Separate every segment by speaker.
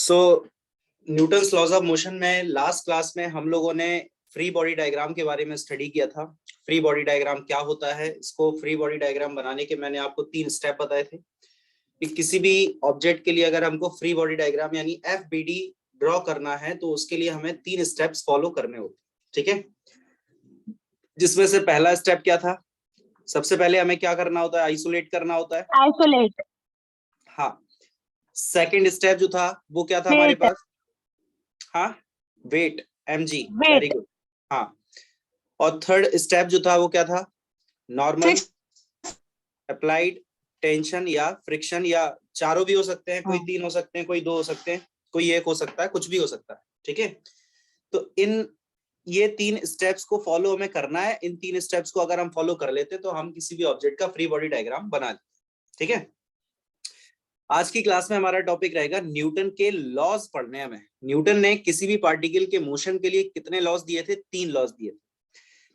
Speaker 1: So Newton's laws of motion में last class में हम लोगों ने फ्री बॉडी डायग्राम के बारे में स्टडी किया था। फ्री बॉडी डायग्राम क्या होता है, इसको फ्री बॉडी डायग्राम बनाने के मैंने आपको 3 स्टेप बताए थे कि किसी भी ऑब्जेक्ट के लिए अगर हमको फ्री बॉडी डायग्राम यानी FBD ड्रॉ करना है तो उसके लिए हमें 3 स्टेप्स फॉलो करने होते हैं, ठीक है। जिसमें से पहला स्टेप क्या था, सबसे पहले हमें क्या करना होता है, आइसोलेट करना होता है।
Speaker 2: आइसोलेट।
Speaker 1: हाँ, सेकंड स्टेप जो था वो क्या था हमारे
Speaker 2: वेट।
Speaker 1: पास, हाँ weight, mg, very
Speaker 2: weight.
Speaker 1: Good. हाँ, और थर्ड स्टेप जो था वो क्या था, नॉर्मल, अप्लाइड, टेंशन या फ्रिक्शन, या चारों भी हो सकते हैं, कोई 3 हो सकते हैं, कोई 2 हो सकते हैं, कोई 1 हो सकता है, कुछ भी हो सकता है, ठीक है। तो इन ये 3 स्टेप्स को फॉलो हमें करना है। इन 3 स्टेप्स को अगर हम फॉलो कर लेते तो हम किसी भी ऑब्जेक्ट का फ्री बॉडी डायग्राम बना लेते, ठीक है। आज की क्लास में हमारा टॉपिक रहेगा न्यूटन के लॉज पढ़ने हैं हमें। न्यूटन ने किसी भी पार्टिकल के मोशन के लिए कितने लॉज दिए थे, 3 लॉज दिए थे।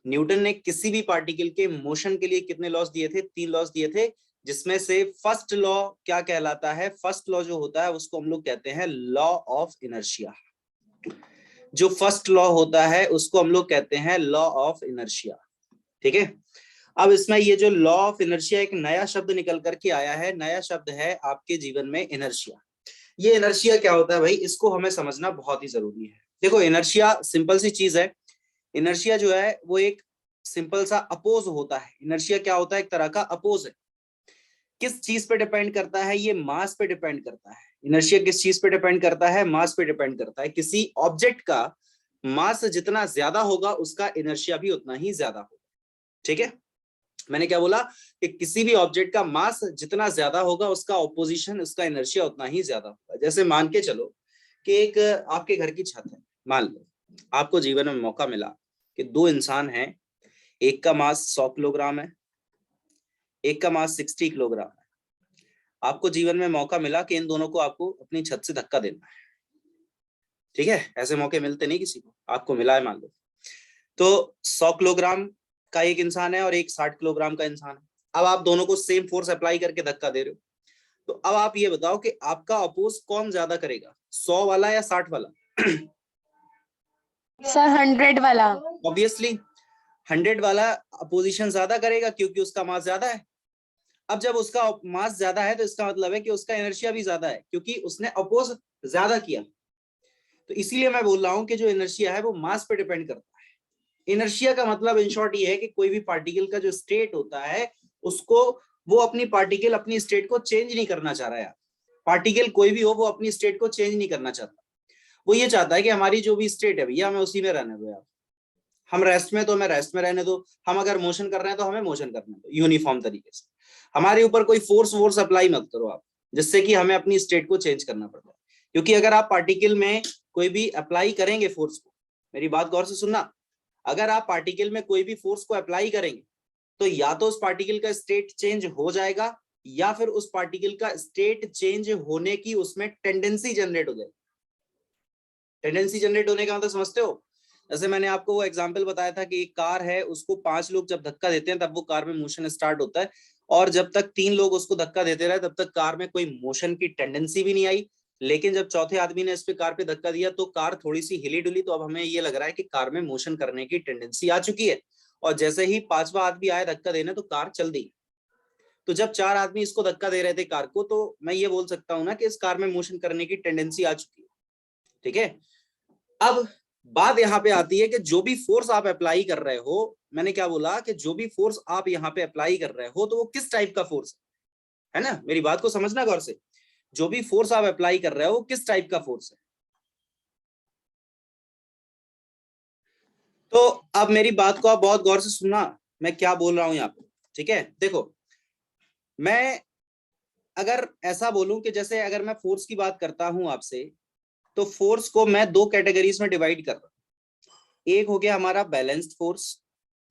Speaker 1: न्यूटन ने किसी भी पार्टिकल के मोशन के लिए कितने लॉज दिए थे, 3 लॉज दिए थे। जिसमें से फर्स्ट लॉ क्या कहलाता है, फर्स्ट लॉ जो होता है उसको हम लोग कहते हैं लॉ ऑफ इनर्शिया। जो फर्स्ट लॉ होता है उसको हम लोग कहते हैं लॉ ऑफ इनर्शिया, ठीक है। अब इसमें ये जो लॉ ऑफ इनर्शिया एक नया शब्द निकल करके आया है, नया शब्द है आपके जीवन में इनर्शिया। ये इनर्शिया क्या होता है भाई, इसको हमें समझना बहुत ही जरूरी है। देखो, इनर्शिया सिंपल सी चीज है। इनर्शिया जो है वो एक सिंपल सा अपोज होता है। इनर्शिया क्या होता है, एक तरह का अपोज है। किस चीज पे डिपेंड करता है, ये मास पे डिपेंड करता है। इनर्शिया किस चीज पे डिपेंड करता है, मास पे डिपेंड करता है। किसी ऑब्जेक्ट का मास जितना ज्यादा होगा उसका इनर्शिया भी उतना ही ज्यादा होगा, ठीक है। मैंने क्या बोला कि किसी भी ऑब्जेक्ट का मास जितना ज्यादा होगा उसका ऑपोजिशन, उसका इनर्शिया उतना ही ज्यादा होगा। जैसे मान के चलो कि एक आपके घर की छत है। मान लो आपको जीवन में मौका मिला कि 2 इंसान हैं, एक का मास 100 किलोग्राम है, एक का मास 60 किलोग्राम है। आपको जीवन में मौका मिला कि इन दोनों को आपको अपनी छत से धक्का देना है, ठीक है। ऐसे मौके मिलते नहीं किसी को, आपको मिला है मान लो। तो 100 किलोग्राम का एक इंसान है और एक 60 किलोग्राम का इंसान है। अब आप दोनों को सेम फोर्स अप्लाई करके धक्का दे रहे हो। तो अब आप ये बताओ कि आपका अपोज कौन ज्यादा करेगा, 100 वाला या 60 वाला?
Speaker 2: सर 100 वाला।
Speaker 1: ऑब्वियसली 100 वाला अपोजिशन ज्यादा करेगा क्योंकि उसका मास ज्यादा है। अब जब उसका मास ज्यादा है तो इसका मतलब है कि उसका इनर्शिया भी ज्यादा है क्योंकि उसने अपोज ज्यादा किया। तो इसीलिए मैं बोल रहा हूं कि जो इनर्शिया है वो मास पे डिपेंड करता है। इनर्शिया का मतलब इन शॉर्ट ये है कि कोई भी पार्टिकल का जो स्टेट होता है उसको, वो अपनी पार्टिकल अपनी स्टेट को चेंज नहीं करना चाह रहा है। पार्टिकल कोई भी हो वो अपनी स्टेट को चेंज नहीं करना चाहता। वो ये चाहता है कि हमारी जो भी स्टेट है भैया हमें उसी में रहने दो यार। हम रेस्ट में तो हमें रेस्ट में रहने दो, हम अगर मोशन कर रहे हैं तो हमें मोशन करने दो यूनिफॉर्म तरीके से। हमारे ऊपर कोई फोर्स वोर्स अप्लाई मत करो आप, जिससे कि हमें अपनी स्टेट को चेंज करना पड़ता है। क्योंकि अगर आप पार्टिकल में कोई भी अप्लाई करेंगे फोर्स को, मेरी बात गौर से सुनना, अगर आप पार्टिकल में कोई भी फोर्स को अप्लाई करेंगे तो या तो उस पार्टिकल का स्टेट चेंज हो जाएगा या फिर उस पार्टिकल का स्टेट चेंज होने की उसमें टेंडेंसी जनरेट हो जाएगी। टेंडेंसी जनरेट होने का मतलब समझते हो? जैसे मैंने आपको वो एग्जांपल बताया था कि एक कार है, उसको 5 लोग जब धक्का देते हैं तब वो कार में मोशन स्टार्ट होता है, और जब तक 3 लोग उसको धक्का देते रहे तब तक कार में कोई मोशन की टेंडेंसी भी नहीं आई। लेकिन जब चौथे आदमी ने इस पे कार पे धक्का दिया तो कार थोड़ी सी हिली डुली, तो अब हमें ये लग रहा है कि कार में मोशन करने की टेंडेंसी आ चुकी है। और जैसे ही 5वां आदमी आया धक्का देने तो कार चल दी। तो जब 4 आदमी इसको धक्का दे रहे थे कार को, तो मैं ये बोल सकता हूं ना कि इस कार में मोशन करने की टेंडेंसी आ चुकी है, ठीक है। अब बात यहां पे आती है कि जो भी फोर्स आप अप्लाई कर रहे हो, मैंने क्या बोला कि जो भी फोर्स आप यहां पे अप्लाई कर रहे हो तो वो किस टाइप का फोर्स है ना, मेरी बात को समझना गौर से। जो भी फोर्स आप अप्लाई कर रहे हो वो किस टाइप का फोर्स है। तो अब मेरी बात को आप बहुत गौर से सुनना, मैं क्या बोल रहा हूं यहाँ पे, ठीक है। देखो, मैं अगर ऐसा बोलूं कि जैसे अगर मैं फोर्स की बात करता हूं आपसे, तो फोर्स को मैं 2 कैटेगरीज में डिवाइड कर रहा हूं। एक हो गया हमारा बैलेंस्ड फोर्स,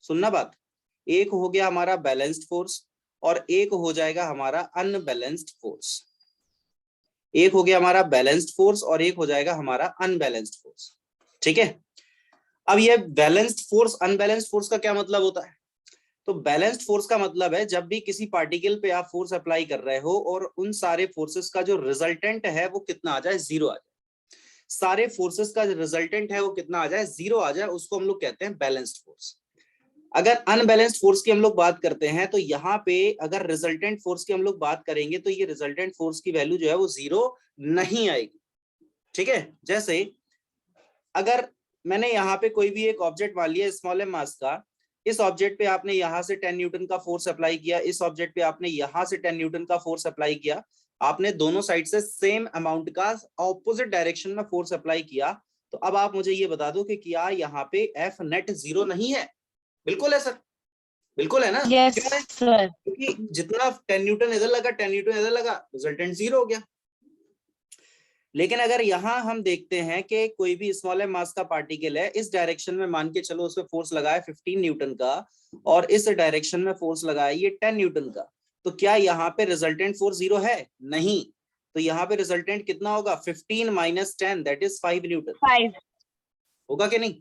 Speaker 1: सुनना बात, एक हो गया हमारा बैलेंस्ड फोर्स और एक हो जाएगा हमारा अनबैलेंस्ड फोर्स। एक हो गया हमारा बैलेंस्ड फोर्स और एक हो जाएगा हमारा अनबैलेंस्ड फोर्स, ठीक है। अब ये बैलेंस्ड फोर्स अनबैलेंस्ड फोर्स का क्या मतलब होता है? तो बैलेंस्ड फोर्स का मतलब है जब भी किसी पार्टिकल पे आप फोर्स अप्लाई कर रहे हो और उन सारे फोर्सेस का जो रिजल्टेंट है वो कितना आ जाए, 0 आ जाए। सारे फोर्सेस का रिजल्टेंट है वो कितना आ जाए, 0 आ जाए, उसको हम लोग कहते हैं बैलेंस्ड फोर्स। अगर अनबैलेंस्ड फोर्स की हम लोग बात करते हैं तो यहाँ पे अगर रिजल्टेंट फोर्स की हम लोग बात करेंगे तो ये रिजल्टेंट फोर्स की वैल्यू जो है वो 0 नहीं आएगी। ठीक है, जैसे अगर मैंने यहाँ पे कोई भी एक ऑब्जेक्ट मान लिया स्मॉल एम मास का, इस ऑब्जेक्ट पे आपने यहाँ से 10 न्यूटन का फोर्स अप्लाई किया, इस ऑब्जेक्ट पे आपने यहाँ से 10 न्यूटन का फोर्स अप्लाई किया, आपने दोनों साइड से सेम अमाउंट का ऑपोजिट डायरेक्शन में फोर्स अप्लाई किया, तो अब आप मुझे ये बता दो कि क्या यहाँ पे एफ नेट 0 नहीं है? बिल्कुल है सर, बिल्कुल है ना।
Speaker 2: यस
Speaker 1: क्यों है?
Speaker 2: सर।
Speaker 1: क्योंकि जितना 10 न्यूटन इधर लगा 10 न्यूटन इधर लगा, रिजल्टेंट 0 हो गया। लेकिन अगर यहाँ हम देखते हैं कि कोई भी स्मॉल एम मास का पार्टिकल है, इस डायरेक्शन में मान के चलो उस पर फोर्स लगाए 15 न्यूटन का, और इस डायरेक्शन में फोर्स लगाए ये 10 न्यूटन का, तो क्या यहाँ पे रिजल्टेंट फोर्स 0 है? नहीं। तो यहाँ पे रिजल्टेंट कितना होगा? 15 माइनस 10 दैट इज 5 न्यूटन।
Speaker 2: 5
Speaker 1: होगा कि नहीं?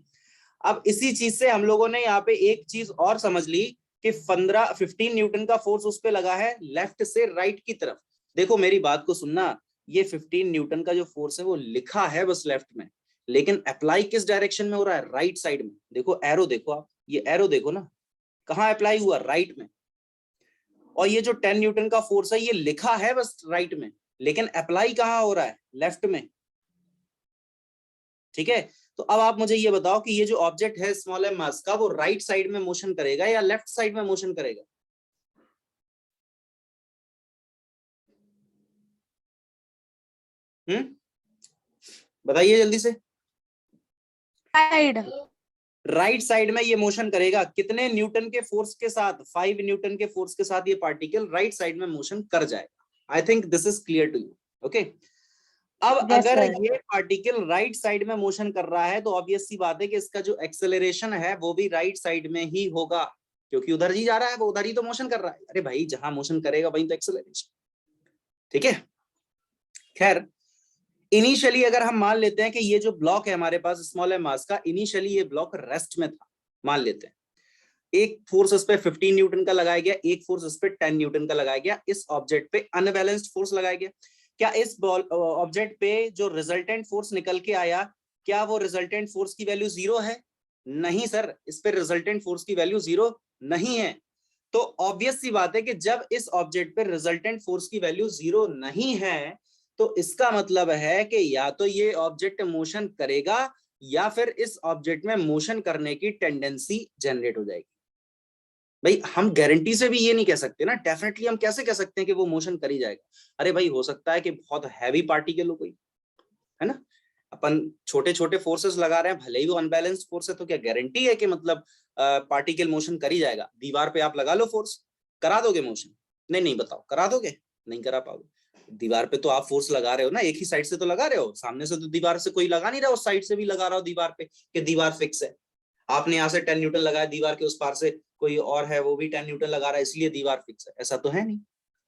Speaker 1: अब इसी चीज से हम लोगों ने यहाँ पे एक चीज और समझ ली कि 15 न्यूटन का फोर्स उस पे लगा है लेफ्ट से राइट की तरफ। देखो मेरी बात को सुनना, ये 15 न्यूटन का जो फोर्स है वो लिखा है बस लेफ्ट में, लेकिन अप्लाई किस डायरेक्शन में हो रहा है? राइट साइड में। देखो एरो देखो आप, ये एरो देखो ना, कहाँ अप्लाई हुआ? राइट में। और ये जो 10 न्यूटन का फोर्स है ये लिखा है बस राइट में, लेकिन अप्लाई कहाँ हो रहा है? लेफ्ट में। ठीक है, तो अब आप मुझे ये बताओ कि ये जो ऑब्जेक्ट है स्मॉल एम मास का, वो राइट साइड में मोशन करेगा या लेफ्ट साइड में मोशन करेगा? बताइए जल्दी से।
Speaker 2: साइड।
Speaker 1: राइट साइड में ये मोशन करेगा। कितने न्यूटन के फोर्स के साथ? 5 न्यूटन के फोर्स के साथ ये पार्टिकल राइट साइड में मोशन कर जाएगा। I think this is clear to you. Okay, अब
Speaker 2: Yes,
Speaker 1: अगर
Speaker 2: sir.
Speaker 1: ये पार्टिकल राइट साइड में मोशन कर रहा है तो ऑब्वियस सी बात है कि इसका जो एक्सेलरेशन है वो भी राइट साइड में ही होगा, क्योंकि उधर ही जा रहा है, वो उधर ही तो मोशन कर रहा है। अरे भाई, जहां मोशन करेगा वहीं तो एक्सेलरेशन। ठीक है, खैर इनिशियली अगर हम मान लेते हैं कि ये जो ब्लॉक है हमारे पास स्मॉल एम मास का, इनिशियली ये ब्लॉक रेस्ट में था, मान लेते हैं। एक फोर्स उस पे 15 न्यूटन का लगाया गया, एक फोर्स उस पे 10 न्यूटन का लगाया गया, इस ऑब्जेक्ट पे अनबैलेंस्ड फोर्स लगाया गया। क्या इस ऑब्जेक्ट पे जो रिजल्टेंट फोर्स निकल के आया, क्या वो रिजल्टेंट फोर्स की वैल्यू 0 है? नहीं सर, इस पे रिजल्टेंट फोर्स की वैल्यू 0 नहीं है। तो ऑब्वियस सी बात है कि जब इस ऑब्जेक्ट पे रिजल्टेंट फोर्स की वैल्यू 0 नहीं है, तो इसका मतलब है कि या तो ये ऑब्जेक्ट मोशन करेगा या फिर इस ऑब्जेक्ट में मोशन करने की टेंडेंसी जनरेट हो जाएगी। भाई हम गारंटी से भी ये नहीं कह सकते ना, डेफिनेटली हम कैसे कह सकते हैं कि वो मोशन कर ही जाएगा? अरे भाई, हो सकता है कि बहुत हैवी पार्टिकल हो कोई, है ना। अपन छोटे छोटे फोर्सेस लगा रहे हैं, भले ही वो अनबैलेंस्ड फोर्स है, तो क्या गारंटी है कि मतलब पार्टिकल मोशन कर ही जाएगा? दीवार पे आप लगा लो फोर्स, करा दोगे मोशन? नहीं नहीं, बताओ करा दोगे? नहीं करा पाओगे। दीवार पे तो आप फोर्स लगा रहे हो ना, एक ही साइड से तो लगा रहे हो, सामने से तो दीवार से कोई लगा नहीं रहा, उस साइड से भी लगा रहा हो दीवार पे कि दीवार फिक्स है। आपने यहाँ से 10 न्यूटन लगाया, दीवार के उस पार से कोई और है वो भी 10 न्यूटन लगा रहा है, इसलिए दीवार फिक्स है, ऐसा तो है नहीं।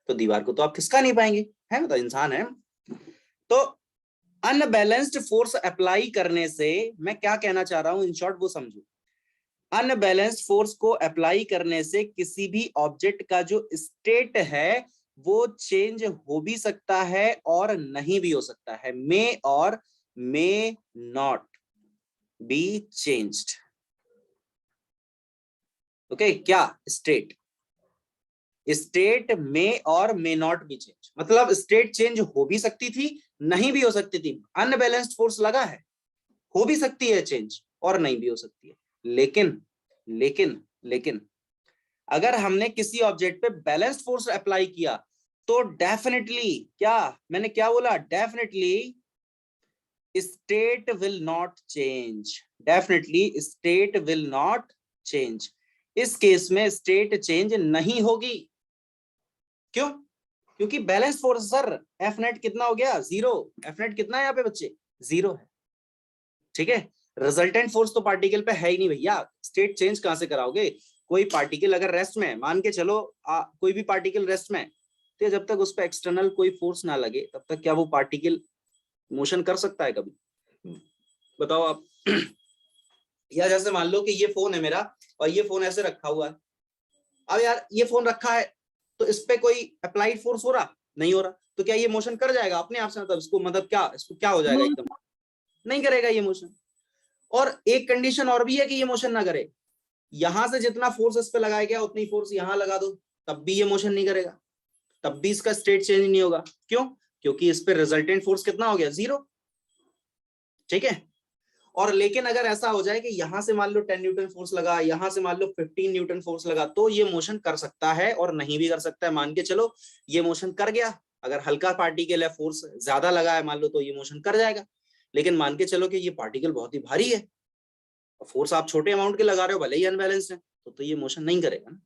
Speaker 1: तो दीवार को तो आप खिसका नहीं पाएंगे, है मतलब इंसान है। तो अनबैलेंस्ड फोर्स अप्लाई करने से मैं क्या कहना चाह रहा हूं, इन शॉर्ट वो समझो। अनबैलेंस्ड फोर्स को अप्लाई करने से किसी भी ऑब्जेक्ट का जो स्टेट है वो चेंज हो भी सकता है और नहीं भी हो सकता है। मे और may not be changed. Okay, क्या स्टेट? स्टेट में और मे नॉट बी चेंज, मतलब स्टेट चेंज हो भी सकती थी, नहीं भी हो सकती थी। अनबैलेंस्ड फोर्स लगा है, हो भी सकती है चेंज और नहीं भी हो सकती है। लेकिन लेकिन लेकिन अगर हमने किसी ऑब्जेक्ट पे बैलेंस्ड फोर्स अप्लाई किया तो डेफिनेटली, क्या मैंने क्या बोला? Definitely state will not change. Definitely state will not change. इस केस में स्टेट चेंज नहीं होगी। क्यों? क्योंकि balance force sir, F net कितना हो गया? 0। एफ नेट कितना है यहाँ पे बच्चे? 0 है। ठीक है, रिजल्टेंट फोर्स तो पार्टिकल पे है ही नहीं भैया, स्टेट चेंज कहां से कराओगे? कोई पार्टिकल अगर रेस्ट में, मान के चलो कोई भी पार्टिकल रेस्ट में, तो जब तक उस पर एक्सटर्नल कोई फोर्स ना लगे तब तक क्या वो पार्टिकल मोशन कर सकता है कभी? बताओ आप। या जैसे मान लो कि ये फोन है मेरा और ये फोन ऐसे रखा हुआ है। अब यार ये फोन रखा है तो इस पे कोई अप्लाइड फोर्स हो रहा? नहीं हो रहा, तो क्या ये मोशन कर जाएगा अपने आप से? मतलब इसको, मतलब क्या, इसको क्या हो जाएगा एकदम? नहीं करेगा ये मोशन। और एक कंडीशन और भी है कि ये मोशन ना करे, यहां से जितना फोर्स इस पे लगाया गया उतनी फोर्स यहां लगा दो, तब भी ये मोशन नहीं करेगा, तब भी इसका स्टेट चेंज नहीं होगा। क्यों? क्योंकि इस पे रिजल्टेंट फोर्स कितना हो गया, 0। ठीक है। और लेकिन अगर ऐसा हो जाए कि यहां से मान लो 10 न्यूटन फोर्स लगा, यहां से मान लो 15 न्यूटन फोर्स लगा, तो ये मोशन कर सकता है और नहीं भी कर सकता है। मान के चलो ये मोशन कर गया, अगर हल्का पार्टिकल है, फोर्स ज्यादा लगा है मान लो, तो ये मोशन कर जाएगा। लेकिन मान के चलो कि ये पार्टिकल बहुत ही भारी है, फोर्स आप छोटे अमाउंट के लगा रहे हो, भले ही अनबैलेंस्ड है, तो ये मोशन नहीं करेगा ना।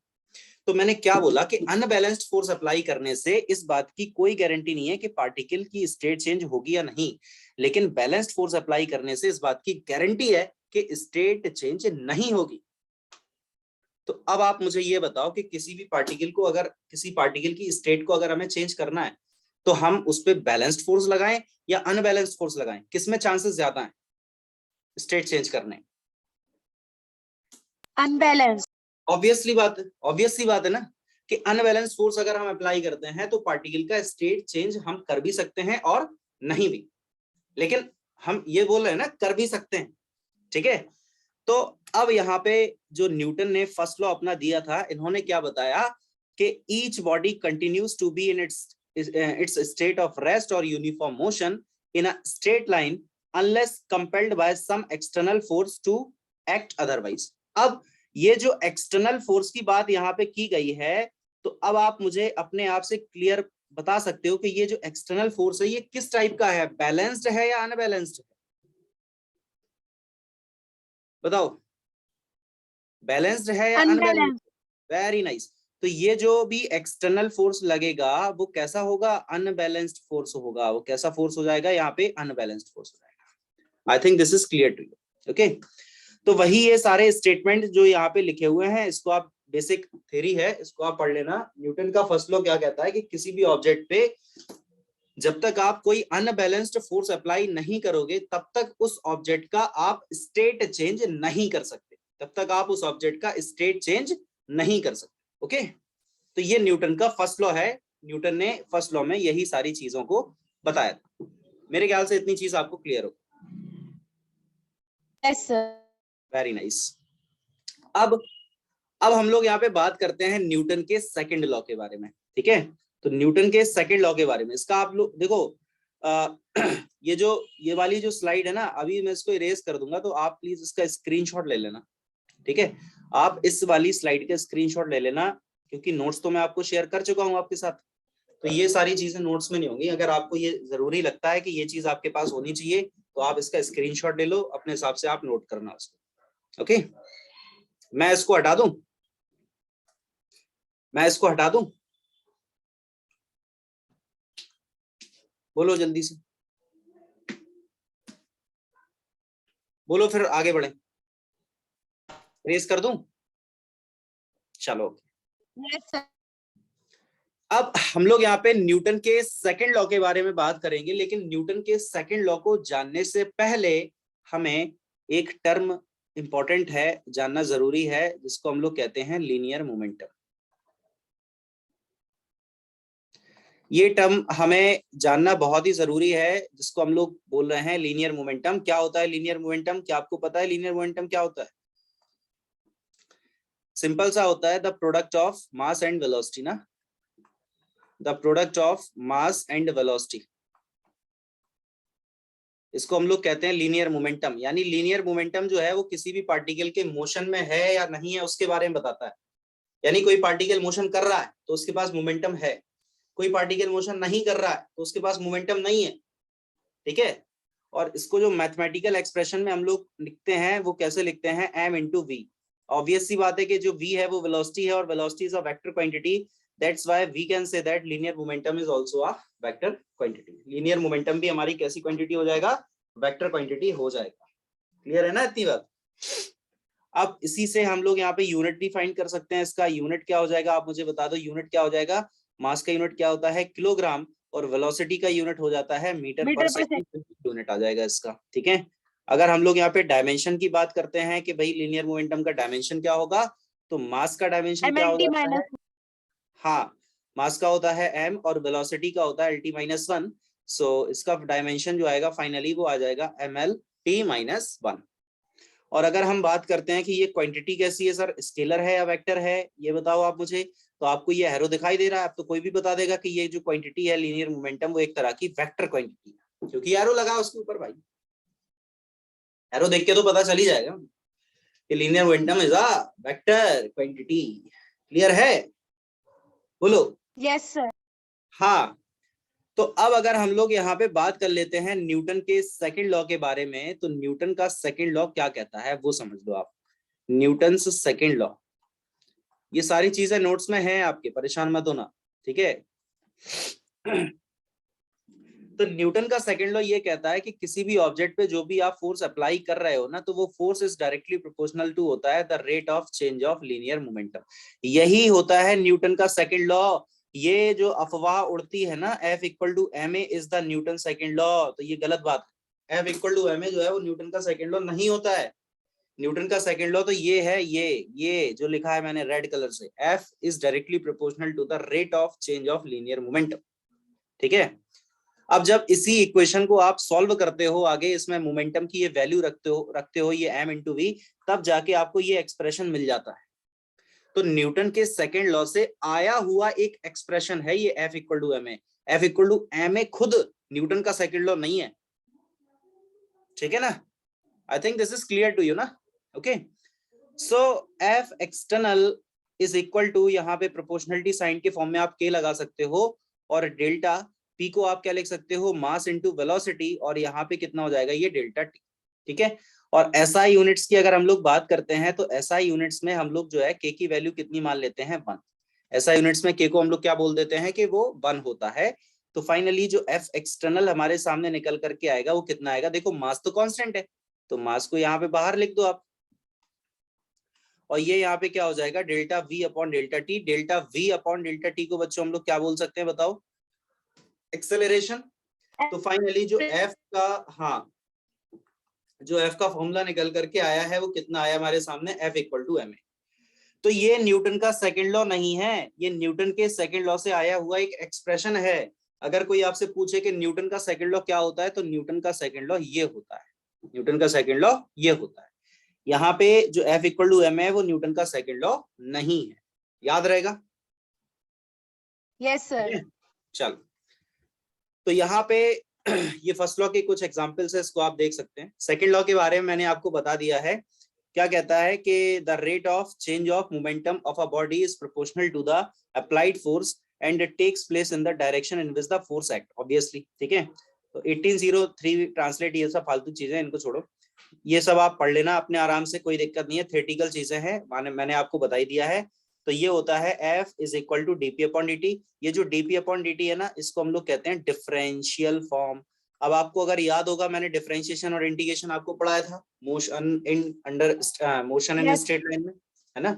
Speaker 1: तो मैंने क्या बोला कि अनबैलेंस्ड फोर्स अप्लाई करने से इस बात की कोई गारंटी नहीं है कि पार्टिकल की स्टेट चेंज होगी या नहीं, लेकिन बैलेंस्ड फोर्स अप्लाई करने से इस बात की गारंटी है कि स्टेट चेंज नहीं होगी। तो अब आप मुझे ये बताओ कि किसी भी पार्टिकल को, अगर किसी पार्टिकल की स्टेट को अगर हमें चेंज करना है, तो हम उस पर बैलेंस्ड फोर्स लगाएं या अनबैलेंस्ड फोर्स लगाएं, किसमें चांसेस ज्यादा है स्टेट चेंज करने?
Speaker 2: अनबैलेंस।
Speaker 1: ऑब्वियस सी बात है ना कि अनबैलेंस्ड फोर्स अगर हम अप्लाई करते हैं तो पार्टिकल का स्टेट चेंज हम कर भी सकते हैं और नहीं भी, लेकिन हम ये बोल रहे हैं ना कर भी सकते हैं। ठीक है। तो अब यहाँ पे जो न्यूटन ने फर्स्ट लॉ अपना दिया था, इन्होंने क्या बताया कि each body continues to be in its state of rest और uniform motion in a straight line unless compelled by some external force to act otherwise. अब ये जो एक्सटर्नल फोर्स की बात यहाँ पे की गई है, तो अब आप मुझे अपने आप से क्लियर बता सकते हो कि ये जो एक्सटर्नल फोर्स है ये किस टाइप का है, बैलेंस्ड है या अनबैलेंस्ड है? बताओ, बैलेंस्ड है या अनबैलेंस्ड?
Speaker 2: अनबैलेंस।
Speaker 1: Very nice. तो ये जो भी एक्सटर्नल फोर्स लगेगा वो कैसा होगा, अनबैलेंस्ड फोर्स होगा। वो कैसा फोर्स हो जाएगा यहाँ पे, अनबैलेंस्ड फोर्स हो जाएगा। I think this is clear to you. Okay, तो वही ये सारे स्टेटमेंट जो यहाँ पे लिखे हुए हैं, इसको आप, बेसिक थ्योरी है, इसको आप पढ़ लेना। न्यूटन का फर्स्ट लॉ क्या कहता है कि किसी भी ऑब्जेक्ट पे जब तक आप कोई अनबैलेंस्ड फोर्स अप्लाई नहीं करोगे तब तक उस ऑब्जेक्ट का आप स्टेट चेंज नहीं कर सकते, तब तक आप उस ऑब्जेक्ट का स्टेट चेंज नहीं कर सकते। ओके, तो ये न्यूटन का फर्स्ट लॉ है। न्यूटन ने फर्स्ट लॉ में यही सारी चीजों को बताया था। मेरे ख्याल से इतनी चीज आपको क्लियर हो।
Speaker 2: Yes sir.
Speaker 1: Very nice. अब हम लोग यहाँ पे बात करते हैं न्यूटन के सेकंड लॉ के बारे में। ठीक है, तो न्यूटन के सेकंड लॉ के बारे में, इसका आप लोग देखो, ये वाली जो स्लाइड है ना, अभी मैं इसको इरेज कर दूंगा, तो आप प्लीज इसका स्क्रीनशॉट ले लेना। ठीक है, आप इस वाली स्लाइड का स्क्रीनशॉट ले लेना, क्योंकि नोट्स तो मैं आपको शेयर कर चुका हूँ आपके साथ, तो ये सारी चीजें नोट्स में नहीं होंगी। अगर आपको ये जरूरी लगता है कि ये चीज आपके पास होनी चाहिए, तो आप इसका स्क्रीनशॉट ले लो, अपने हिसाब से आप नोट करना उसको। ओके, मैं इसको हटा दूं, मैं इसको हटा दूं, बोलो जल्दी से, बोलो फिर आगे बढ़े, रेस कर दूं? चलो,
Speaker 2: यस सर।
Speaker 1: अब हम लोग यहाँ पे न्यूटन के सेकंड लॉ के बारे में बात करेंगे, लेकिन न्यूटन के सेकंड लॉ को जानने से पहले हमें एक टर्म इंपॉर्टेंट है, जानना जरूरी है, जिसको हम लोग कहते हैं लीनियर मोमेंटम। ये टर्म हमें जानना बहुत ही जरूरी है, जिसको हम लोग बोल रहे हैं लीनियर मोमेंटम। क्या होता है लीनियर मोमेंटम? क्या आपको पता है लीनियर मोमेंटम क्या होता है? सिंपल सा होता है the product of mass and velocity ना, the product of mass and velocity, इसको हम लोग कहते हैं लीनियर मोमेंटम। यानी लीनियर मोमेंटम जो है वो किसी भी पार्टिकल के मोशन में है या नहीं है उसके बारे में बताता है। यानी कोई पार्टिकल मोशन कर रहा है तो उसके पास मोमेंटम है, कोई पार्टिकल मोशन नहीं कर रहा है तो उसके पास मोमेंटम नहीं है। ठीक है, और इसको जो मैथमेटिकल एक्सप्रेशन में हम लोग लिखते हैं वो कैसे लिखते हैं, m इंटू वी। ऑब्वियस सी बात है कि जो v है वो वेलोसिटी है, और velocity is a vector quantity, that's why we can say that linear momentum is also a vector quantity. Linear momentum भी हमारी कैसी क्वांटिटी हो जाएगा, वेक्टर क्वांटिटी हो जाएगा। क्लियर है ना इतनी बात? अब इसी से हम लोग यहाँ पे यूनिट डिफाइन कर सकते हैं। इसका यूनिट क्या हो जाएगा, आप मुझे बता दो, यूनिट क्या हो जाएगा? मास का यूनिट क्या होता है, किलोग्राम, और वेलोसिटी का यूनिट हो जाता है मीटर पर सेकंड, यूनिट आ जाएगा इसका। ठीक है, अगर हम लोग यहाँ पे डायमेंशन की बात करते हैं कि भाई लीनियर मोमेंटम का डायमेंशन क्या होगा, तो मास का डायमेंशन क्या हो जाता है? हाँ, मास का होता है m और वेलोसिटी का होता है lt-1। सो इसका डायमेंशन जो आएगा फाइनली वो आ जाएगा ml t माइनस 1। और अगर हम बात करते हैं कि ये क्वांटिटी कैसी है सर, स्केलर है या वेक्टर है, ये बताओ आप मुझे। तो आपको ये एरो दिखाई दे रहा है, अब तो कोई भी बता देगा कि ये जो क्वांटिटी है लीनियर मोमेंटम वो एक तरह की वेक्टर क्वांटिटी है, क्योंकि एरो लगा उसके ऊपर भाई। एरो देख के तो पता चल ही जाएगा कि linear momentum is a vector quantity. Clear है? बोलो।
Speaker 2: Yes, sir.
Speaker 1: हाँ, तो अब अगर हम लोग यहाँ पे बात कर लेते हैं न्यूटन के सेकंड लॉ के बारे में, तो न्यूटन का सेकंड लॉ क्या कहता है वो समझ लो आप। न्यूटन्स सेकंड लॉ, ये सारी चीजें नोट्स में हैं आपके, परेशान मत होना, ठीक है। तो न्यूटन का सेकंड लॉ ये कहता है कि किसी भी ऑब्जेक्ट पे जो भी आप फोर्स अप्लाई कर रहे हो ना, तो वो force is directly proportional to होता है the rate of change of linear momentum. यही होता है न्यूटन का सेकंड लॉ। ये जो अफवाह उड़ती है ना, F equal to M A is the Newton second law, तो ये गलत बात है। F equal to M A जो है वो न्यूटन का सेकंड लॉ नहीं होता है। न्यूटन का सेकंड लॉ तो ये है, ये जो लिखा है मैंने रेड कलर से, F is directly proportional to the rate of change of linear momentum. ठीक है। अब जब इसी इक्वेशन को आप सॉल्व करते हो आगे, इसमें मोमेंटम की ये वैल्यू रखते हो ये m इंटू वी, तब जाके आपको ये एक्सप्रेशन मिल जाता है। तो न्यूटन के सेकंड लॉ से आया हुआ एक एक्सप्रेशन है ये F equal to M A. F equal to M A खुद न्यूटन का सेकंड लॉ नहीं है, ठीक है ना। I think this is clear to you ना। Okay, so F external is equal to, यहाँ पे प्रोपोर्शनलिटी साइन के फॉर्म में आप K लगा सकते हो, और डेल्टा P को आप क्या लिख सकते हो, मास इनटू वेलोसिटी, और यहाँ पे कितना हो जाएगा ये डेल्टा T। ठीक है। और SI यूनिट्स की अगर हम लोग बात करते हैं, तो SI यूनिट्स में हम लोग जो है K की वैल्यू कितनी मान लेते हैं, 1। SI यूनिट्स में K को हम लोग क्या बोल देते हैं कि वो 1 होता है। तो फाइनली जो F एक्सटर्नल हमारे सामने निकल करके आएगा वो कितना आएगा, देखो मास तो कांस्टेंट है, तो मास को यहाँ पे बाहर लिख दो आप, और ये यहाँ पे क्या हो जाएगा, delta V upon delta T. Delta V upon delta T को बच्चों हम लोग क्या बोल सकते हैं बताओ, एक्सेलरेशन। तो फाइनली जो F का, हाँ, जो F का फॉर्मूला निकल करके आया है वो कितना आया हमारे सामने, F equal to M A. तो ये न्यूटन का सेकंड लॉ नहीं है, ये न्यूटन के सेकंड लॉ से आया हुआ एक एक्सप्रेशन है। अगर कोई आपसे पूछे कि न्यूटन का सेकंड लॉ क्या होता है, तो न्यूटन का सेकंड लॉ ये होता है, न्यूटन का सेकंड लॉ ये होता है। यहाँ पे जो F इक्वल टू एम है वो न्यूटन का सेकंड लॉ नहीं है, याद रहेगा।
Speaker 2: Yes, sir.
Speaker 1: चलो, तो यहाँ पे ये फर्स्ट लॉ के कुछ एग्जांपल्स है, इसको आप देख सकते हैं। सेकंड लॉ के बारे में मैंने आपको बता दिया है, क्या कहता है कि the rate of change of momentum of a body is proportional to the applied force and it takes place in the direction in which the force act, obviously. ठीक है। तो 1803 ट्रांसलेट, ये सब फालतू चीजें, इनको छोड़ो, ये सब आप पढ़ लेना अपने आराम से, कोई दिक्कत नहीं है, थ्योरेटिकल चीजें हैं, मैंने आपको बता ही दिया है। तो ये होता है F is equal to DP upon D. ये जो डीपी अपॉन डी है ना, इसको हम लोग कहते हैं डिफरेंशियल फॉर्म। अब आपको अगर याद होगा, मैंने डिफरेंशिएशन और इंटीग्रेशन आपको पढ़ाया था, motion in under motion in straight line में, है ना।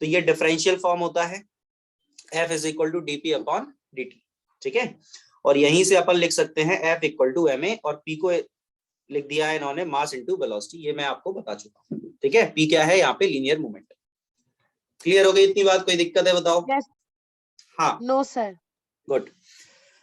Speaker 1: तो ये डिफरेंशियल फॉर्म होता है F is equal to DP upon D. ठीक है। और यहीं से अपन लिख सकते हैं F equal to M A, और P को लिख दिया है इन्होंने मास इनटू वेलोसिटी, ये मैं आपको बता चुका हूँ। ठीक है। P क्या है यहाँ पे, लीनियर मोमेंटम। क्लियर हो गई इतनी बात, कोई दिक्कत है बताओ।
Speaker 2: Yes.
Speaker 1: हाँ,
Speaker 2: No, sir.
Speaker 1: गुड।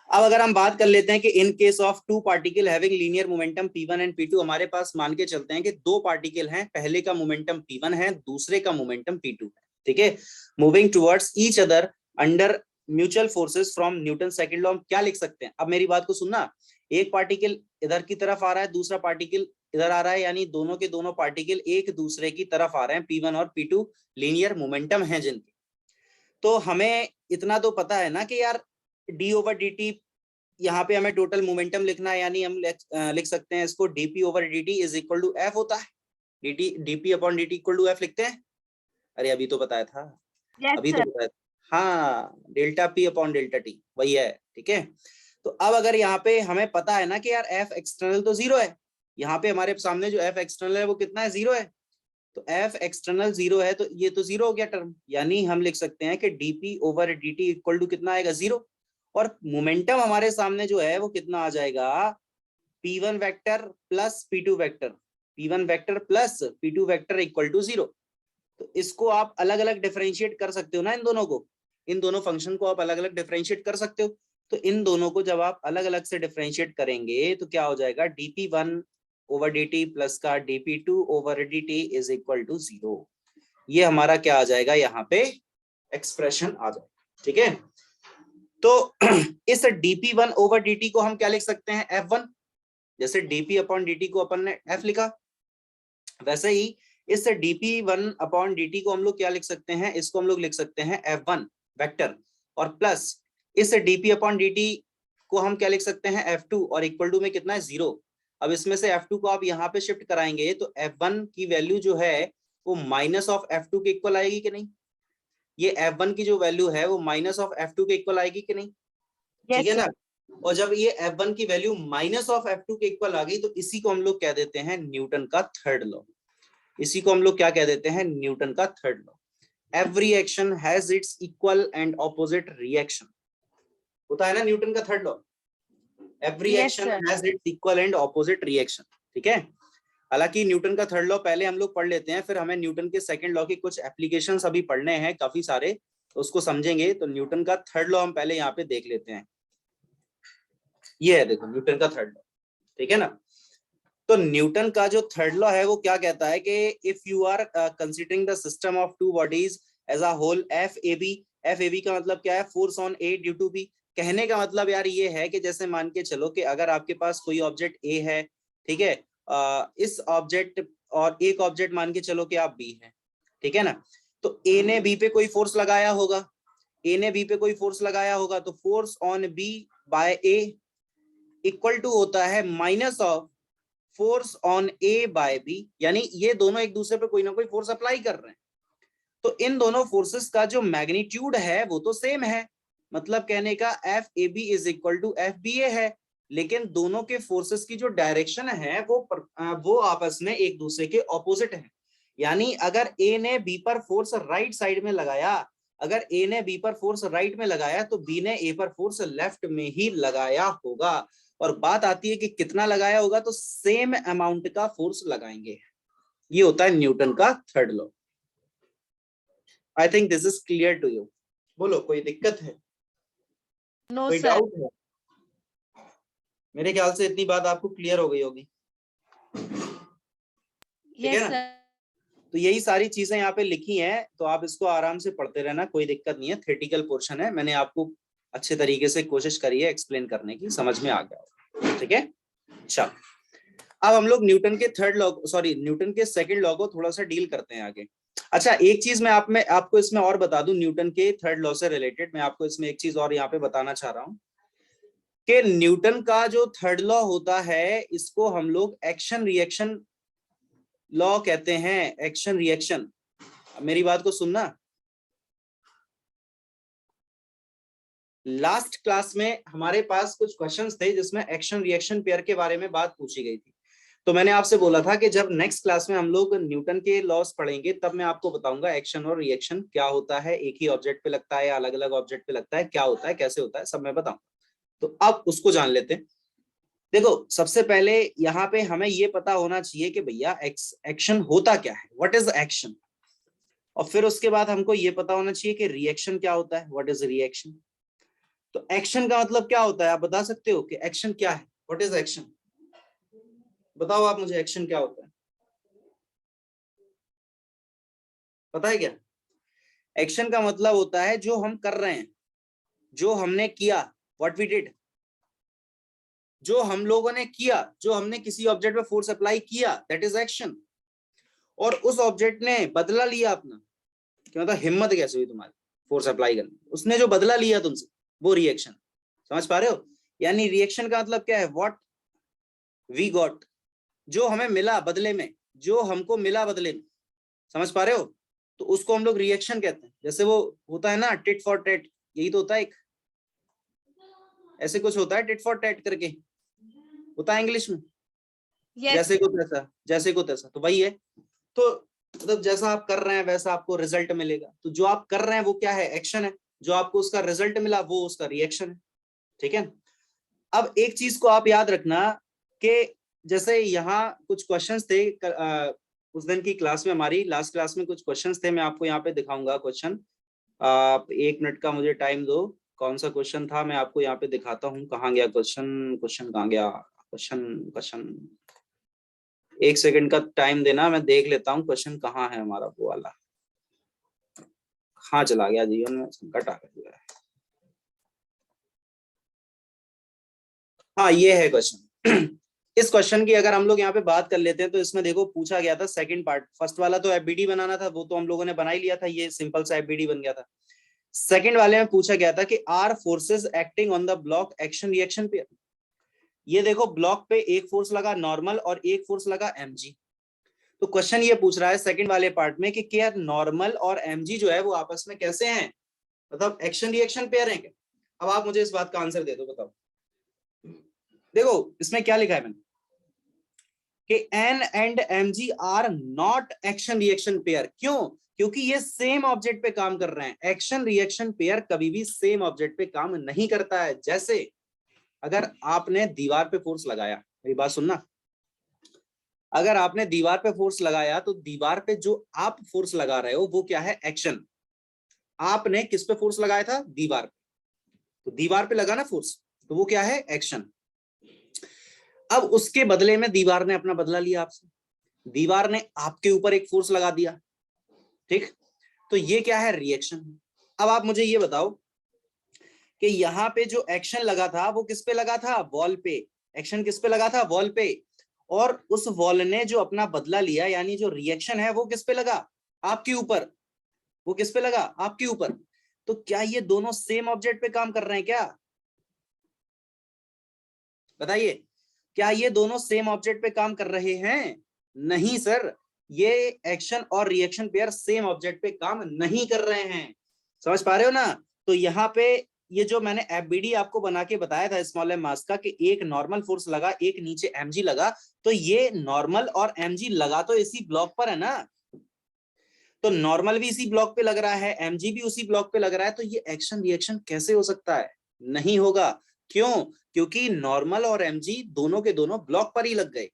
Speaker 1: अब अगर हम बात कर लेते हैं कि in case of two particle having linear momentum P1 and P2, हमारे पास मान के चलते हैं कि दो पार्टिकल हैं, पहले का मोमेंटम P1 है, दूसरे का मोमेंटम P2 है। ठीक है। Moving towards each other under mutual forces from Newton second law, हम क्या लिख सकते हैं, अब मेरी बात को सुनना। एक पार्टिकल इधर की तरफ आ रहा है, दूसरा पार्टिकल इधर आ रहा है, यानी दोनों के दोनों पार्टिकल एक दूसरे की तरफ आ रहे हैं, P1 और P2 लीनियर मोमेंटम है जिनके। तो हमें इतना तो पता है ना कि यार d ओवर डी टी, यहाँ पे हमें टोटल मोमेंटम लिखना है, यानी हम लिख सकते हैं इसको dp over dt is equal to f होता है। dp upon dt equal to f लिखते हैं। अरे अभी तो बताया था,
Speaker 2: Yes,
Speaker 1: अभी तो
Speaker 2: sir.
Speaker 1: बताया था। हाँ, delta p upon delta t वही है। ठीक है। तो अब अगर यहाँ पे हमें पता है ना कि यार f एक्सटर्नल तो 0 है, यहाँ पे हमारे सामने जो f एक्सटर्नल है वो कितना है, 0 है। तो f एक्सटर्नल 0 है, तो ये तो 0 हो गया टर्म, यानी हम लिख सकते हैं कि dp over dt equal to कितना आएगा, 0। और मोमेंटम हमारे सामने जो है वो कितना आ जाएगा, p1 vector plus p2 vector, p1 vector plus p2 vector equal to 0। तो इसको आप अलग अलग डिफरेंशिएट कर सकते हो ना, इन दोनों को, इन दोनों फंक्शन को आप अलग अलग डिफरेंशिएट कर सकते हो। तो इन दोनों को जब आप अलग अलग से डिफरेंशिएट करेंगे तो क्या हो जाएगा, dp1 over D T plus का dp2 over dt is equal to 0। ये हमारा क्या आ जाएगा, यहाँ पे एक्सप्रेशन आ जाएगा। ठीक है, तो इस dp1 ओवर dt को हम क्या लिख सकते हैं, f1। जैसे dp अपॉन dt को अपन ने f लिखा, वैसे ही इस dp1 अपॉन dt को हम लोग क्या लिख सकते हैं, इसको हम लोग लिख सकते हैं f1 वेक्टर, और प्लस इस dp अपॉन dt को हम क्या लिख सकते हैं, f2, और इक्वल टू में कितना है, 0। अब इसमें से f2 को आप यहाँ पे शिफ्ट कराएंगे तो f1 की वैल्यू जो है वो माइनस ऑफ f2 के इक्वल आएगी कि नहीं, ये f1 की जो वैल्यू है वो माइनस ऑफ f2 के इक्वल आएगी कि नहीं, ठीक है ना। और जब ये f1 की वैल्यू माइनस ऑफ f2 के इक्वल आ गई तो इसी को हम लोग क्या देते हैं, न्यूटन का थर्ड लॉ। इसी को हम लोग क्या कह देते हैं, न्यूटन का third law. Every action has its equal and opposite reaction, होता है ना न्यूटन का third law. Every action has its equal and opposite reaction, ठीक है। हालांकि न्यूटन का थर्ड लॉ पहले हम लोग पढ़ लेते हैं, फिर हमें न्यूटन के सेकंड लॉ के कुछ एप्लीकेशंस अभी पढ़ने हैं काफी सारे, तो उसको समझेंगे। तो न्यूटन का थर्ड लॉ हम पहले यहाँ पे देख लेते हैं। ये है देखो न्यूटन का थर्ड लॉ, ठीक है ना। तो न्यूटन का जो थर्ड लॉ है वो क्या कहता है कि if you are considering the system of two bodies as a whole, F A B का मतलब क्या है, force on A due to B. कहने का मतलब यार ये है कि जैसे मान के चलो कि अगर आपके पास कोई ऑब्जेक्ट ए है, ठीक है, इस ऑब्जेक्ट और एक ऑब्जेक्ट मान के चलो कि आप बी है, ठीक है ना। तो ए ने बी पे कोई फोर्स लगाया होगा, ए ने बी पे कोई फोर्स लगाया होगा, तो force on B by A equal to होता है minus of force on A by B, यानी ये दोनों एक दूसरे पे कोई ना कोई फोर्स अप्लाई कर रहे हैं। तो इन दोनों फोर्सेस का जो मैग्नीट्यूड है वो तो सेम है, मतलब कहने का F A B is equal to F B A है, लेकिन दोनों के फोर्सेस की जो डायरेक्शन है वो आपस में एक दूसरे के ऑपोजिट है। यानी अगर ए ने बी पर फोर्स राइट साइड में लगाया, अगर ए ने बी पर फोर्स राइट में लगाया तो बी ने ए पर फोर्स लेफ्ट में ही लगाया होगा। और बात आती है कि कितना लगाया होगा, तो सेम अमाउंट का फोर्स लगाएंगे। ये होता है न्यूटन का third law. I think this is clear to you. बोलो कोई दिक्कत है,
Speaker 2: नो
Speaker 1: कोई
Speaker 2: सर।
Speaker 1: डाउट है? मेरे ख्याल से इतनी बात आपको क्लियर हो गई होगी, ठीक है
Speaker 2: यस
Speaker 1: ना।
Speaker 2: सर।
Speaker 1: तो यही सारी चीजें यहाँ पे लिखी हैं, तो आप इसको आराम से पढ़ते रहना, कोई दिक्कत नहीं है। थ्योरेटिकल पोर्शन है, मैंने आपको अच्छे तरीके से कोशिश करी है एक्सप्लेन करने की, समझ में आ गया, ठीक है। चलो अब हम लोग न्यूटन के थर्ड लॉ, सॉरी न्यूटन के सेकंड लॉ को थोड़ा सा डील करते हैं आगे। अच्छा एक चीज मैं आपको इसमें और बता दूं, न्यूटन के थर्ड लॉ से रिलेटेड मैं आपको इसमें एक चीज और यहाँ पे बताना चाह रहा हूँ कि न्यूटन का जो थर्ड लॉ होता है इसको हम लोग एक्शन रिएक्शन लॉ कहते हैं। एक्शन रिएक्शन, मेरी बात को सुनना। लास्ट क्लास में हमारे पास कुछ क्वेश्चंस थे जिसमें एक्शन रिएक्शन पेयर के बारे में बात पूछी गई थी। तो मैंने आपसे बोला था कि जब नेक्स्ट क्लास में हम लोग न्यूटन के लॉस पढ़ेंगे तब मैं आपको बताऊंगा एक्शन और रिएक्शन क्या होता है, एक ही ऑब्जेक्ट पे लगता है, अलग अलग ऑब्जेक्ट पे लगता है, क्या होता है, कैसे होता है, सब मैं बताऊंगा। तो अब उसको जान लेते हैं। देखो सबसे पहले यहाँ पे हमें ये पता होना चाहिए कि भैया एक्शन होता क्या है, व्हाट इज एक्शन। और फिर उसके बाद हमको ये पता होना चाहिए कि रिएक्शन क्या होता है, व्हाट इज रिएक्शन। तो एक्शन का मतलब क्या होता है, आप बता सकते हो कि एक्शन क्या है, व्हाट इज एक्शन। बताओ आप मुझे, एक्शन क्या होता है, पता है क्या। एक्शन का मतलब होता है जो हम कर रहे हैं, जो हमने किया, व्हाट वी डिड, जो हम लोगों ने किया, जो हमने किसी ऑब्जेक्ट पे फोर्स अप्लाई किया, दैट इज एक्शन। और उस ऑब्जेक्ट ने बदला लिया अपना, क्या मतलब हिम्मत कैसे हुई तुम्हारी फोर्स अप्लाई करने, उसने जो बदला लिया तुमसे, वो रिएक्शन। समझ पा रहे हो। यानी रिएक्शन का मतलब क्या है, व्हाट वी गॉट, जो हमें मिला बदले में, जो हमको मिला बदले में। समझ पा रहे हो। तो उसको हम लोग रिएक्शन कहते हैं। जैसे वो होता है ना टिट फॉर टेट, यही तो होता है एक, ऐसे कुछ होता है टिट फॉर टेट करके होता है इंग्लिश में।
Speaker 2: Yes,
Speaker 1: जैसे को तैसा, जैसे को तैसा, तो वही है। तो मतलब जैसा आप कर रहे हैं वैसा आपको रिजल्ट मिलेगा। तो जो आप कर रहे हैं वो क्या है, एक्शन है। जो आपको उसका रिजल्ट मिला वो उसका रिएक्शन है, ठीक है। अब एक चीज को आप याद रखना कि जैसे यहाँ कुछ क्वेश्चंस थे उस दिन की क्लास में, हमारी लास्ट क्लास में कुछ क्वेश्चंस थे, मैं आपको यहाँ पे दिखाऊंगा क्वेश्चन। आप एक मिनट का मुझे टाइम दो, कौन सा क्वेश्चन था मैं आपको यहाँ पे दिखाता हूँ। कहाँ गया क्वेश्चन, क्वेश्चन कहाँ गया, क्वेश्चन क्वेश्चन एक सेकंड का टाइम देना, मैं देख लेता हूँ क्वेश्चन कहाँ है हमारा वो वाला। कहाँ चला गया जीवन में संकट आ गया है। हाँ ये है क्वेश्चन। इस क्वेश्चन की अगर हम लोग यहाँ पे बात कर लेते हैं तो इसमें देखो पूछा गया था सेकंड पार्ट, फर्स्ट वाला तो एफबीडी बनाना था, वो तो हम लोगों ने बना ही लिया था, ये सिंपल सा एफबीडी बन गया था। सेकंड वाले में पूछा गया था कि are forces acting on the block action reaction pair. ये देखो ब्लॉक पे एक फोर्स लगा नॉर्मल और एक फोर्स लगा एमजी। तो क्वेश्चन ये पूछ रहा है सेकंड वाले पार्ट में कि क्या नॉर्मल और एमजी जो है वो आपस में कैसे हैं, मतलब एक्शन रिएक्शन पेयर हैं क्या। अब आप मुझे इस बात का आंसर दे दो, बताओ। देखो इसमें क्या लिखा है मैंने कि N and MG are not action reaction pair. क्यों? क्योंकि ये सेम ऑब्जेक्ट पे काम कर रहे हैं। एक्शन रिएक्शन पेयर कभी भी सेम ऑब्जेक्ट पे काम नहीं करता है। जैसे अगर आपने दीवार पे फोर्स लगाया, मेरी बात सुनना, अगर आपने दीवार पे फोर्स लगाया तो दीवार पे जो आप फोर्स लगा रहे हो वो क्या है, एक्शन। आपने किस पे फोर्स लगाया था, दीवार पे, तो दीवार पे लगा ना फोर्स, तो वो क्या है, एक्शन। अब उसके बदले में दीवार ने अपना बदला लिया आपसे, दीवार ने आपके ऊपर एक फोर्स लगा दिया, ठीक, तो ये क्या है, रिएक्शन। अब आप मुझे ये बताओ कि यहाँ पे जो एक्शन लगा था वो किस पे लगा था, वॉल पे। एक्शन किस पे लगा था, वॉल पे। और उस वॉल ने जो अपना बदला लिया, यानी जो रिएक्शन है वो किस पे लगा, आपके ऊपर। वो किस पे लगा, आपके ऊपर। तो क्या ये दोनों सेम ऑब्जेक्ट पे काम कर रहे हैं क्या, बताइए। क्या ये दोनों सेम ऑब्जेक्ट पे काम कर रहे हैं, नहीं सर, ये एक्शन और रिएक्शन पेयर सेम ऑब्जेक्ट पे काम नहीं कर रहे हैं। समझ पा रहे हो ना। तो यहाँ पे ये जो मैंने एफबीडी आपको बना के बताया था स्मॉल एम मास का, कि एक नॉर्मल फोर्स लगा, एक नीचे एमजी लगा, तो ये नॉर्मल और एमजी लगा तो इसी ब्लॉक पर है ना, तो नॉर्मल भी इसी ब्लॉक पे लग रहा है, एमजी भी उसी ब्लॉक पे लग रहा है, तो ये एक्शन रिएक्शन कैसे हो सकता है, नहीं होगा। क्यों? क्योंकि नॉर्मल और एमजी दोनों के दोनों ब्लॉक पर ही लग गए।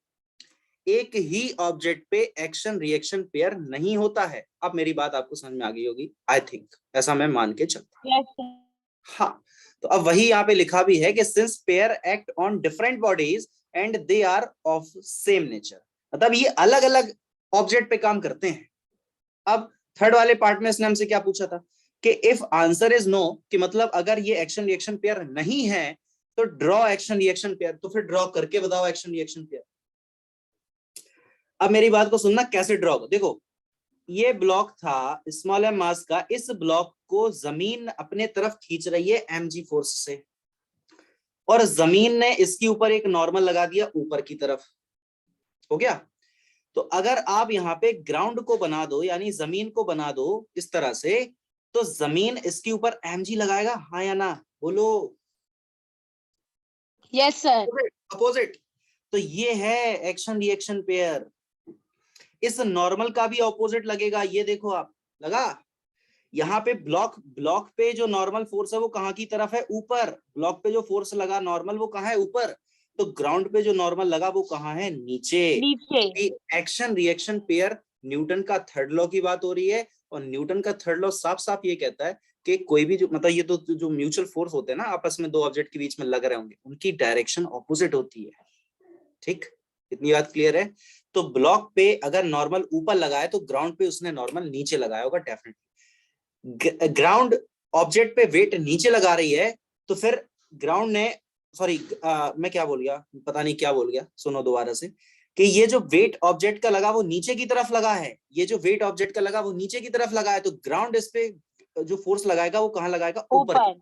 Speaker 1: एक ही ऑब्जेक्ट पे एक्शन रिएक्शन पेयर नहीं होता है। अब मेरी बात आपको समझ में आ गई होगी, आई थिंक, ऐसा मैं मान के चलता हूं।
Speaker 2: Yes, sir.
Speaker 1: हाँ, तो अब वही यहाँ पे लिखा भी है कि since pair act on different bodies and they are of same nature, मतलब ये अलग अलग ऑब्जेक्ट पे काम करते हैं। अब थर्ड वाले पार्ट में इसने हमसे क्या पूछा था कि इफ आंसर इज नो, कि मतलब अगर ये एक्शन रिएक्शन पेयर नहीं है तो ड्रॉ एक्शन रिएक्शन पेयर। तो फिर ड्रॉ करके बताओ एक्शन रिएक्शन पेयर। अब मेरी बात को सुनना, कैसे ड्रॉ, देखो ये ब्लॉक था स्मॉल एम मास का, इस ब्लॉक को जमीन अपने तरफ खींच रही है एमजी फोर्स से, और जमीन ने इसके ऊपर एक नॉर्मल लगा दिया ऊपर की तरफ, हो गया। तो अगर आप यहाँ पे ग्राउंड को बना दो, यानी जमीन को बना दो इस तरह से, तो जमीन इसके ऊपर एमजी लगाएगा, हाँ या ना, बोलो।
Speaker 2: Yes, sir.
Speaker 1: अपोजिट। तो ये है एक्शन रिएक्शन पेयर। इस नॉर्मल का भी ऑपोजिट लगेगा, ये देखो आप, लगा यहाँ पे ब्लॉक पे जो नॉर्मल फोर्स है वो कहाँ की तरफ है, ऊपर। ब्लॉक पे जो फोर्स लगा नॉर्मल वो कहाँ है, ऊपर। तो ग्राउंड पे जो नॉर्मल लगा वो कहाँ है, नीचे।
Speaker 2: नीचे।
Speaker 1: एक्शन रिएक्शन पेयर, न्यूटन का थर्ड लॉ की बात हो रही है, और न्यूटन का थर्ड लॉ साफ साफ ये कहता है कि कोई भी जो, मतलब ये जो म्यूचुअल फोर्स होते हैं ना आपस में, दो ऑब्जेक्ट के बीच में लग रहे होंगे, उनकी डायरेक्शन ऑपोजिट होती है, ठीक, इतनी बात क्लियर है। तो ब्लॉक पे अगर नॉर्मल ऊपर लगाया तो ग्राउंड पे उसने नॉर्मल नीचे लगाया होगा डेफिनेटली। ग्राउंड ऑब्जेक्ट पे वेट नीचे लगा रही है, तो फिर ग्राउंड ने, सॉरी मैं क्या बोल गया, पता नहीं क्या बोल गया, सुनो दोबारा से, कि ये जो वेट ऑब्जेक्ट का लगा वो नीचे की तरफ लगा है, ये जो वेट ऑब्जेक्ट का लगा वो नीचे की तरफ लगा है, तो ग्राउंड इस पे जो फोर्स लगाएगा वो कहाँ लगाएगा, ऊपर।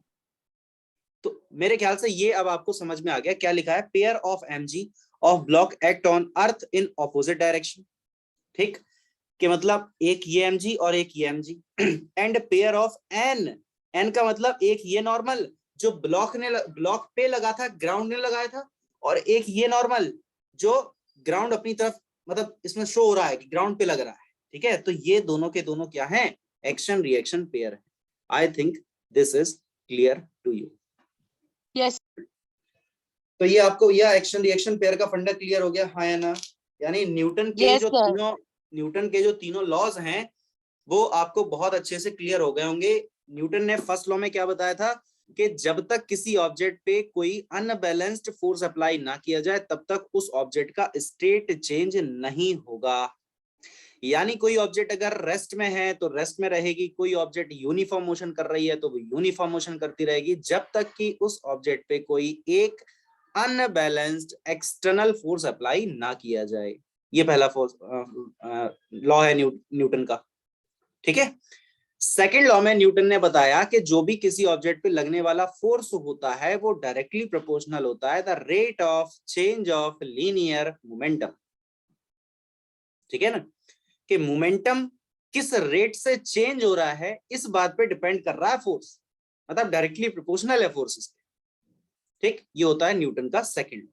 Speaker 1: तो मेरे ख्याल से ये अब आपको समझ में आ गया क्या लिखा है, pair of MG of block act on earth in opposite direction, ठीक, कि मतलब एक ये एमजी और एक ये MG. And pair of N, N का मतलब एक ये नॉर्मल जो ब्लॉक पे लगा था, ग्राउंड ने लगाया था, और एक ये नॉर्मल जो ग्राउंड अपनी तरफ, मतलब इसमें शो हो रहा है कि ग्राउंड पे लग रहा है, ठीक है। तो ये दोनों के दोनों क्या है, एक्शन रिएक्शन पेयर है। I think this is clear to you.
Speaker 2: Yes.
Speaker 1: तो ये आपको यह एक्शन रिएक्शन पेयर का फंडा क्लियर हो गया, हाँ या ना। यानी न्यूटन के जो तीनों लॉज हैं वो आपको बहुत अच्छे से क्लियर हो गए होंगे। न्यूटन ने फर्स्ट लॉ में क्या बताया था कि जब तक किसी ऑब्जेक्ट पे कोई अनबैलेंस्ड फोर्स अप्लाई ना किया जाए तब तक उस ऑब्जेक्ट का स्टेट चेंज नहीं होगा। यानी कोई ऑब्जेक्ट अगर रेस्ट में है तो रेस्ट में रहेगी, कोई ऑब्जेक्ट यूनिफॉर्म मोशन कर रही है तो वो यूनिफॉर्म मोशन करती रहेगी, जब तक कि उस ऑब्जेक्ट पे कोई एक अनबैलेंस्ड एक्सटर्नल फोर्स अप्लाई ना किया जाए। ये पहला फोर्स लॉ है न्यूटन का, ठीक है। सेकेंड लॉ में न्यूटन ने बताया कि जो भी किसी ऑब्जेक्ट पे लगने वाला फोर्स होता है वो डायरेक्टली प्रोपोर्शनल होता है the rate of change of linear momentum, ठीक है ना, कि मोमेंटम किस रेट से चेंज हो रहा है इस बात पे डिपेंड कर रहा है फोर्स, मतलब डायरेक्टली प्रोपोर्शनल है फोर्स, ठीक। ये होता है न्यूटन का सेकंड लॉ।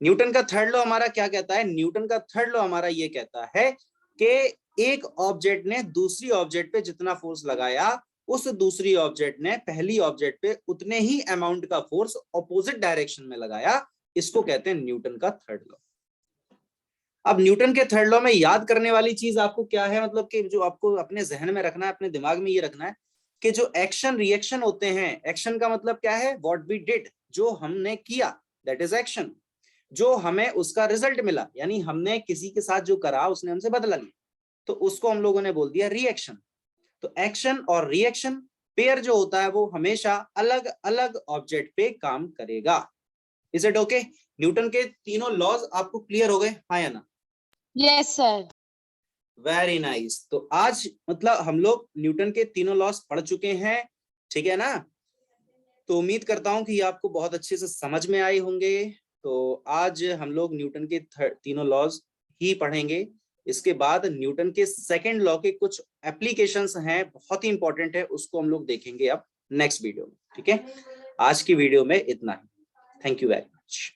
Speaker 1: न्यूटन का थर्ड लॉ हमारा क्या कहता है? न्यूटन का थर्ड लॉ हमारा ये कहता है कि एक ऑब्जेक्ट ने दूसरी ऑब्जेक्ट पे जितना फोर्स लगाया उस दूसरी ऑब्जेक्ट ने पहली ऑब्जेक्ट पे उतने ही अमाउंट का फोर्स ऑपोजिट डायरेक्शन में लगाया। इसको कहते हैं न्यूटन का थर्ड लॉ। अब न्यूटन के थर्ड लॉ में याद करने वाली चीज आपको क्या है, मतलब कि जो आपको अपने जहन में रखना है, अपने दिमाग में ये रखना है कि जो एक्शन रिएक्शन होते हैं, एक्शन का मतलब क्या है? व्हाट वी डिड, जो हमने किया, दैट इज एक्शन। जो हमें उसका रिजल्ट मिला, यानी हमने किसी के साथ जो करा उसने हमसे बदला लिया, तो उसको हम लोगों ने बोल दिया रिएक्शन। तो एक्शन और रिएक्शन पेयर जो होता है वो हमेशा अलग अलग ऑब्जेक्ट पे काम करेगा। Is it okay? न्यूटन के तीनों लॉज आपको क्लियर हो गए, हाँ या ना?
Speaker 2: Yes sir.
Speaker 1: Very nice. तो आज मतलब हम लोग न्यूटन के तीनों लॉज पढ़ चुके हैं, ठीक है ना। तो उम्मीद करता हूं कि ये आपको बहुत अच्छे से समझ में आए होंगे। तो आज हम लोग न्यूटन के तीनों लॉज ही पढ़ेंगे। इसके बाद न्यूटन के सेकंड लॉ के कुछ एप्लीकेशंस हैं, बहुत ही इंपॉर्टेंट है, उसको हम लोग देखेंगे अब नेक्स्ट वीडियो में, ठीक है। आज की वीडियो में इतना ही। Thank you very much.